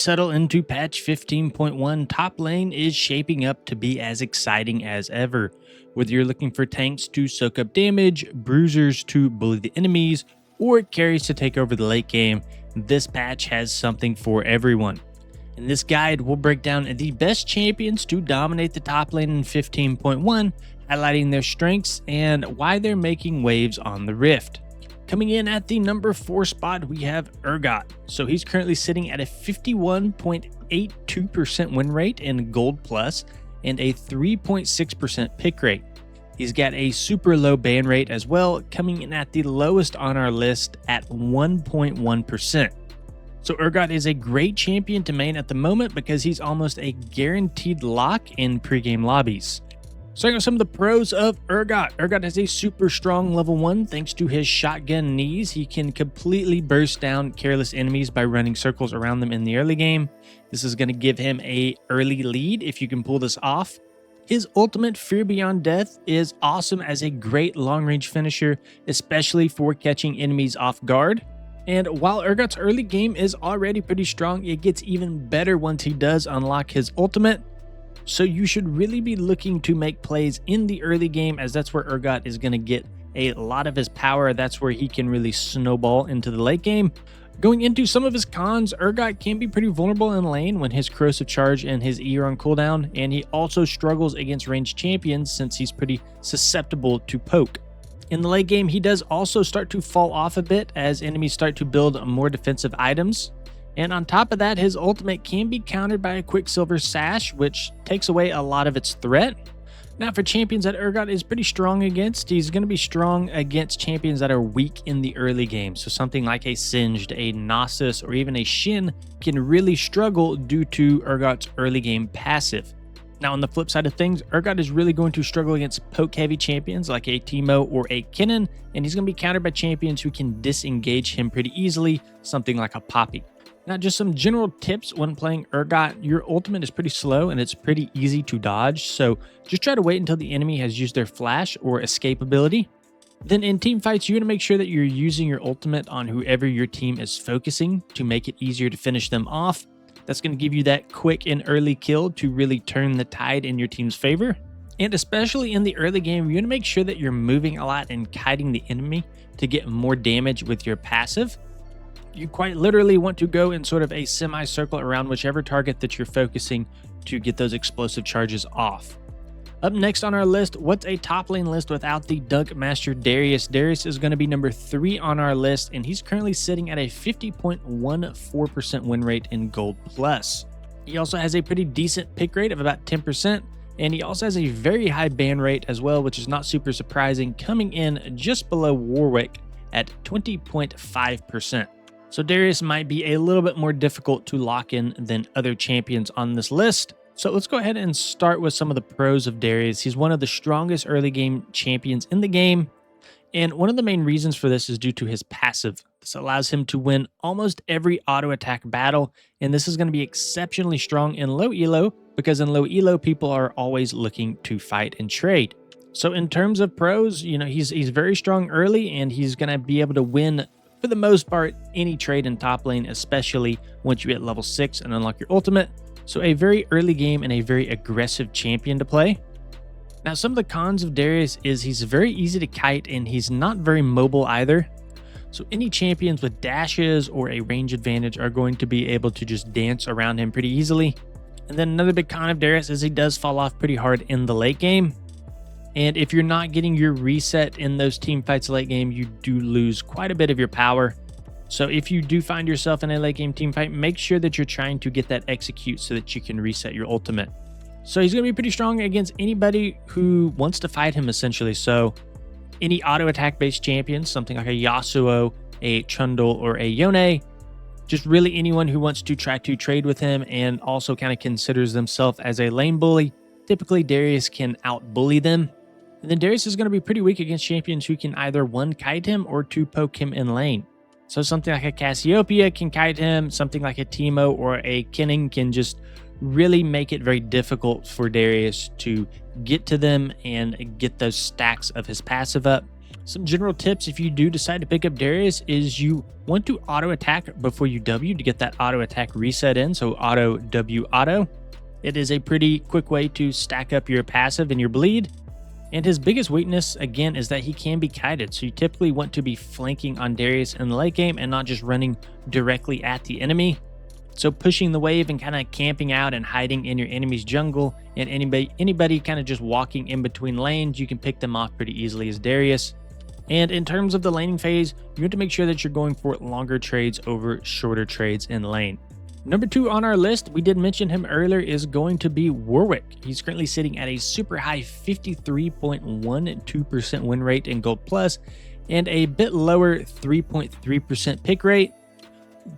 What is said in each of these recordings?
Settle into patch 15.1, top lane is shaping up to be as exciting as ever. Whether you're looking for tanks to soak up damage, bruisers to bully the enemies, or carries to take over the late game, this patch has something for everyone. In this guide, we'll break down the best champions to dominate the top lane in 15.1, highlighting their strengths and why they're making waves on the Rift. Coming in at the number 4 spot, we have Urgot. So he's currently sitting at a 51.82% win rate in Gold Plus and a 3.6% pick rate. He's got a super low ban rate as well, coming in at the lowest on our list at 1.1%. So Urgot is a great champion to main at the moment because he's almost a guaranteed lock in pregame lobbies. Starting with some of the pros of Urgot. Urgot has a super strong level 1 thanks to his shotgun knees. He can completely burst down careless enemies by running circles around them in the early game. This is going to give him a early lead if you can pull this off. His ultimate, Fear Beyond Death, is awesome as a great long-range finisher, especially for catching enemies off guard. And while Urgot's early game is already pretty strong, it gets even better once he does unlock his ultimate. So you should really be looking to make plays in the early game, as that's where Urgot is going to get a lot of his power. That's where he can really snowball into the late game. Going into some of his cons, Urgot can be pretty vulnerable in lane when his corrosive charge and his E are on cooldown, and he also struggles against ranged champions since he's pretty susceptible to poke. In the late game, he does also start to fall off a bit as enemies start to build more defensive items. And on top of that, his ultimate can be countered by a Quicksilver Sash, which takes away a lot of its threat. Now for champions that Urgot is pretty strong against, he's going to be strong against champions that are weak in the early game. So something like a Singed, a Nasus, or even a Shin can really struggle due to Urgot's early game passive. Now on the flip side of things, Urgot is really going to struggle against poke-heavy champions like a Teemo or a Kennen, and he's going to be countered by champions who can disengage him pretty easily, something like a Poppy. Now, just some general tips when playing Urgot. Your ultimate is pretty slow and it's pretty easy to dodge, so just try to wait until the enemy has used their flash or escape ability. Then in team fights, you're going to make sure that you're using your ultimate on whoever your team is focusing to make it easier to finish them off. That's going to give you that quick and early kill to really turn the tide in your team's favor. And especially in the early game, you're going to make sure that you're moving a lot and kiting the enemy to get more damage with your passive. You quite literally want to go in sort of a semicircle around whichever target that you're focusing to get those explosive charges off. Up next on our list, what's a top lane list without the Dunk Master Darius? Darius is going to be number 3 on our list, and he's currently sitting at a 50.14% win rate in Gold Plus. He also has a pretty decent pick rate of about 10%, and he also has a very high ban rate as well, which is not super surprising, coming in just below Warwick at 20.5%. So Darius might be a little bit more difficult to lock in than other champions on this list. So let's go ahead and start with some of the pros of Darius. He's one of the strongest early game champions in the game. And one of the main reasons for this is due to his passive. This allows him to win almost every auto attack battle. And this is going to be exceptionally strong in low elo because in low elo, people are always looking to fight and trade. So in terms of pros, he's very strong early and he's going to be able to win for the most part any trade in top lane, especially once you hit level 6 and unlock your ultimate. So a very early game and a very aggressive champion to play. Now some of the cons of Darius is he's very easy to kite and he's not very mobile either. So any champions with dashes or a range advantage are going to be able to just dance around him pretty easily. And then another big con of Darius is he does fall off pretty hard in the late game. And if you're not getting your reset in those team fights late game, you do lose quite a bit of your power. So if you do find yourself in a late game team fight, make sure that you're trying to get that execute so that you can reset your ultimate. So he's going to be pretty strong against anybody who wants to fight him essentially. So any auto attack based champions, something like a Yasuo, a Trundle, or a Yone, just really anyone who wants to try to trade with him and also kind of considers themselves as a lane bully. Typically Darius can out bully them. And then Darius is going to be pretty weak against champions who can either 1 kite him or 2 poke him in lane. So something like a Cassiopeia can kite him, something like a Teemo or a Kennen can just really make it very difficult for Darius to get to them and get those stacks of his passive up. Some general tips if you do decide to pick up Darius is you want to auto attack before you W to get that auto attack reset in, so auto W auto. It is a pretty quick way to stack up your passive and your bleed. And his biggest weakness, again, is that he can be kited, so you typically want to be flanking on Darius in the late game and not just running directly at the enemy. So pushing the wave and kind of camping out and hiding in your enemy's jungle, and anybody kind of just walking in between lanes, you can pick them off pretty easily as Darius. And in terms of the laning phase, you want to make sure that you're going for longer trades over shorter trades in lane. Number 2 on our list, we did mention him earlier, is going to be Warwick. He's currently sitting at a super high 53.12% win rate in Gold Plus and a bit lower 3.3% pick rate.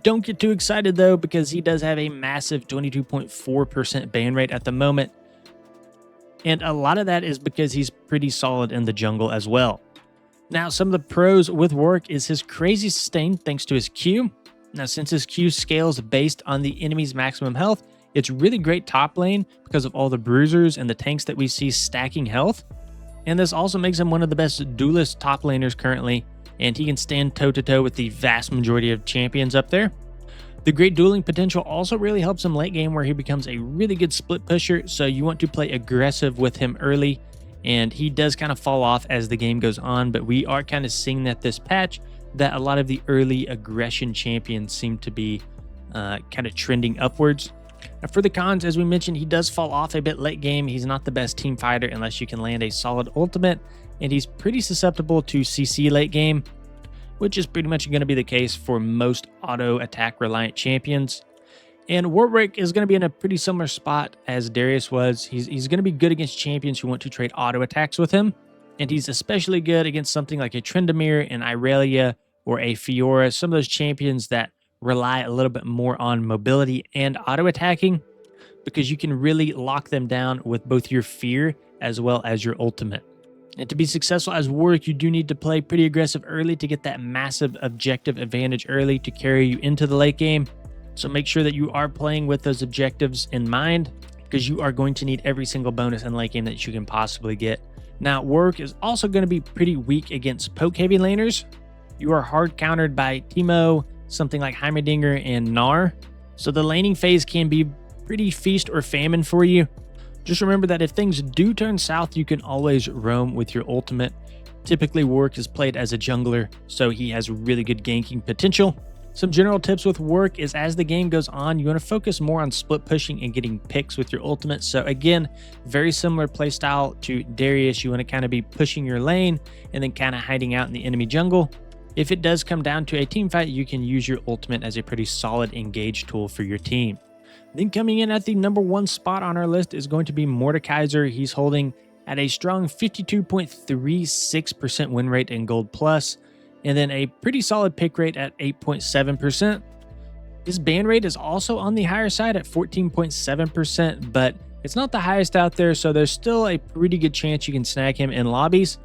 Don't get too excited though, because he does have a massive 22.4% ban rate at the moment. And a lot of that is because he's pretty solid in the jungle as well. Now, some of the pros with Warwick is his crazy sustain thanks to his Q. Now, since his Q scales based on the enemy's maximum health, it's really great top lane because of all the bruisers and the tanks that we see stacking health. And this also makes him one of the best duelist top laners currently, and he can stand toe-to-toe with the vast majority of champions up there. The great dueling potential also really helps him late game, where he becomes a really good split pusher, so you want to play aggressive with him early, and he does kind of fall off as the game goes on, but we are kind of seeing that this patch, that a lot of the early aggression champions seem to be kind of trending upwards. Now for the cons, as we mentioned, he does fall off a bit late game. He's not the best team fighter unless you can land a solid ultimate, and he's pretty susceptible to CC late game, which is pretty much going to be the case for most auto attack reliant champions. And Warwick is going to be in a pretty similar spot as Darius was. He's going to be good against champions who want to trade auto attacks with him, and he's especially good against something like a Tryndamere, an Irelia, or a Fiora, some of those champions that rely a little bit more on mobility and auto attacking, because you can really lock them down with both your fear as well as your ultimate. And to be successful as Warwick, you do need to play pretty aggressive early to get that massive objective advantage early to carry you into the late game. So make sure that you are playing with those objectives in mind, because you are going to need every single bonus in late game that you can possibly get. Now, Warwick is also going to be pretty weak against poke heavy laners. You are hard countered by Teemo, something like Heimerdinger, and Gnar. So the laning phase can be pretty feast or famine for you. Just remember that if things do turn south, you can always roam with your ultimate. Typically, Warwick is played as a jungler, so he has really good ganking potential. Some general tips with Warwick is, as the game goes on, you want to focus more on split pushing and getting picks with your ultimate. So again, very similar playstyle to Darius. You want to kind of be pushing your lane and then kind of hiding out in the enemy jungle. If it does come down to a team fight, you can use your ultimate as a pretty solid engage tool for your team. Then coming in at the number 1 spot on our list is going to be Mordekaiser. He's holding at a strong 52.36% win rate in Gold Plus, and then a pretty solid pick rate at 8.7%. His ban rate is also on the higher side at 14.7%, but it's not the highest out there, so there's still a pretty good chance you can snag him in lobbies.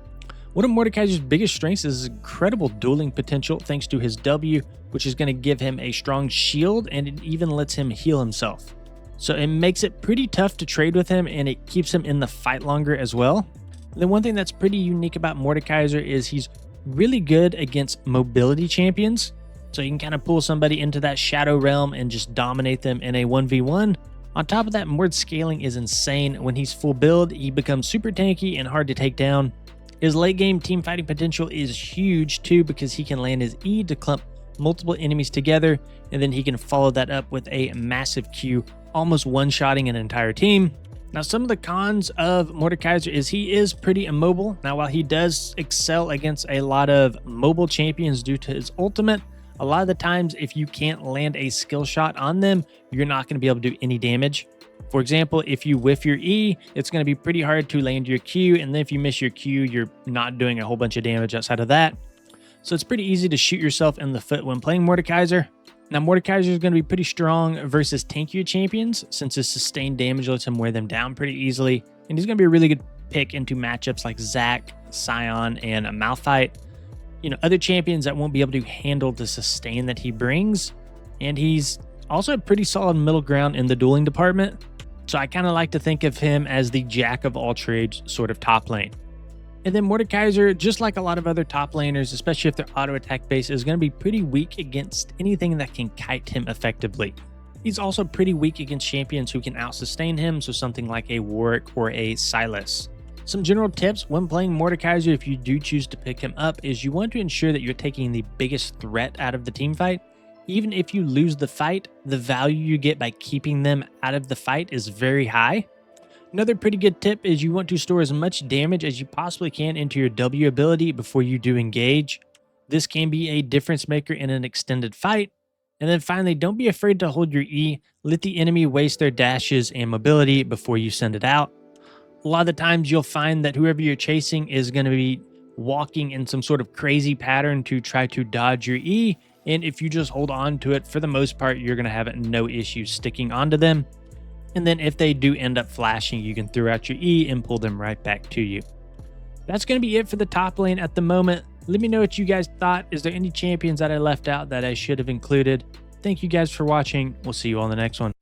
One of Mordekaiser's biggest strengths is his incredible dueling potential thanks to his W, which is going to give him a strong shield, and it even lets him heal himself. So it makes it pretty tough to trade with him, and it keeps him in the fight longer as well. The one thing that's pretty unique about Mordekaiser is he's really good against mobility champions. So you can kind of pull somebody into that shadow realm and just dominate them in a 1v1. On top of that, Mord's scaling is insane. When he's full build, he becomes super tanky and hard to take down. His late game team fighting potential is huge too, because he can land his E to clump multiple enemies together, and then he can follow that up with a massive Q, almost one-shotting an entire team. Now, some of the cons of Mordekaiser is he is pretty immobile. Now, while he does excel against a lot of mobile champions due to his ultimate, a lot of the times if you can't land a skill shot on them, you're not going to be able to do any damage. For example, if you whiff your E, it's going to be pretty hard to land your Q, and then if you miss your Q, you're not doing a whole bunch of damage outside of that. So it's pretty easy to shoot yourself in the foot when playing Mordekaiser. Now, Mordekaiser is going to be pretty strong versus tankier champions, since his sustained damage lets him wear them down pretty easily, and he's going to be a really good pick into matchups like Zac, Sion, and Malphite. You know, other champions that won't be able to handle the sustain that he brings, and he's also a pretty solid middle ground in the dueling department. So I kind of like to think of him as the jack of all trades sort of top lane. And then Mordekaiser, just like a lot of other top laners, especially if their auto attack base, is going to be pretty weak against anything that can kite him effectively. He's also pretty weak against champions who can out-sustain him, so something like a Warwick or a Sylas. Some general tips when playing Mordekaiser, if you do choose to pick him up, is you want to ensure that you're taking the biggest threat out of the team fight. Even if you lose the fight, the value you get by keeping them out of the fight is very high. Another pretty good tip is you want to store as much damage as you possibly can into your W ability before you do engage. This can be a difference maker in an extended fight. And then finally, don't be afraid to hold your E. Let the enemy waste their dashes and mobility before you send it out. A lot of the times you'll find that whoever you're chasing is going to be walking in some sort of crazy pattern to try to dodge your E. And if you just hold on to it, for the most part, you're going to have no issue sticking onto them. And then if they do end up flashing, you can throw out your E and pull them right back to you. That's going to be it for the top lane at the moment. Let me know what you guys thought. Is there any champions that I left out that I should have included? Thank you guys for watching. We'll see you on the next one.